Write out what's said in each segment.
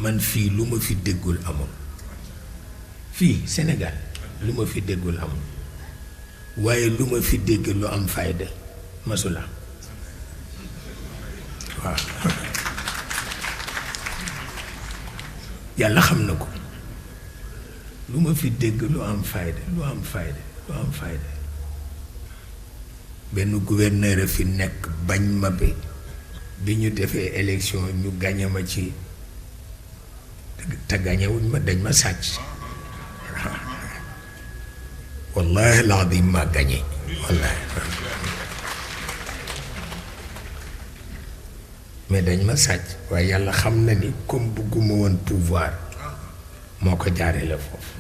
man fii lu ma fi déggul amul fii Sénégal lu ma fi déggul amul waaye lu ma fi dégg lu am fayda masula waaw yàlla xam na ko lu ma fi dégg lu am fayda lu am fayda lu am fayda benn gouverneur fi nekk bañ ma bi ñu defee élection ñu gañe ma ci te gañewuñ ma dañ ma sàcc wallahi laadim ma gañe wallahi mais dañ ma sàcc waaye yàlla xam na ni comme bugguma woon pouvoir moo ko jaaree la foofu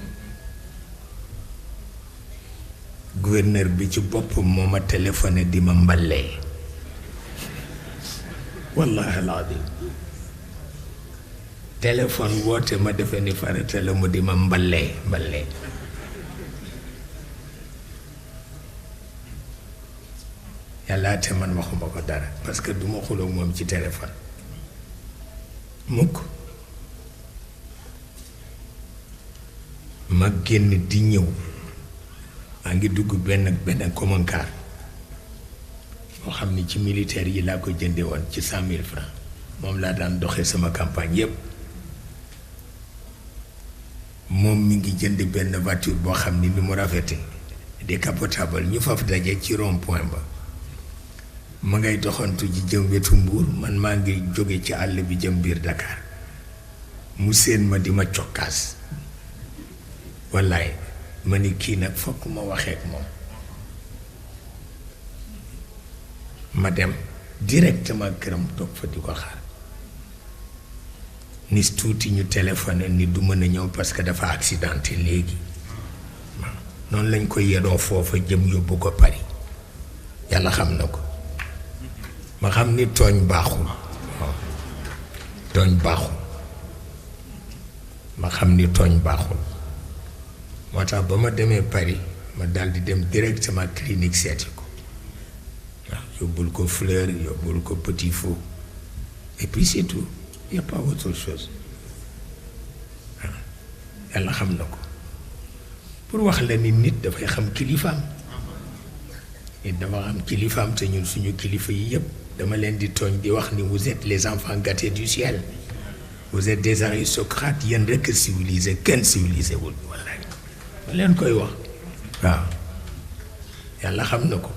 gouverneur bi ci boppam moo ma téléphoné di ma mballee wallahi alazim téléphone woote ma defe ni farata la mu di ma mballee yàlla te man waxuma ko dara parce que duma xuloo moom ci téléphone mukk ma génn di ñëw maa ngi dugg benn commentaire moo xam ni ci militaire yi laa ko jënde woon ci 100 000 francs moom laa daan doxee sama campagne yépp moom mi ngi jënd benn voiture boo xam ni mu rafete décapotable ñu faf daje ci rond point ba ma ngay doxantu ji jëm wetu Mbuur man maa ngi jóge ci àll bi jëm biir Dakar mu seen ma di ma cokkaas wallaay ma ni kii nag fokk ma waxee ak moom ma dem directement këram toog fa di ko xaar nis tuuti ñu téléphoné ni du mën a ñëw parce que dafa accidenté léegi noonu lañ ko yedoo foofa jëm yóbbu ko Paris yàlla xam na ko ma xam ni tooñ baaxul tooñ baaxul ma xam ni tooñ baaxul moo tax ba ma demee Paris ma daldi dem directement clinique seeti ko waaw yóbbul ko fleur yóbbul ko petit fou et puis c'est tout y a pas autre chose waaw yàlla xam na ko pour wax la ni nit dafay xam kilifaam nit dafa xam kilifaam te ñun suñu kilifa yi yépp dama leen di tooñ di wax ni vous êtes les enfants gâtés du ciel vous êtes des aristocrates yéen rekk civilisé kenn civilisé wul wallaay ma leen koy wax waaw yàlla xam na ko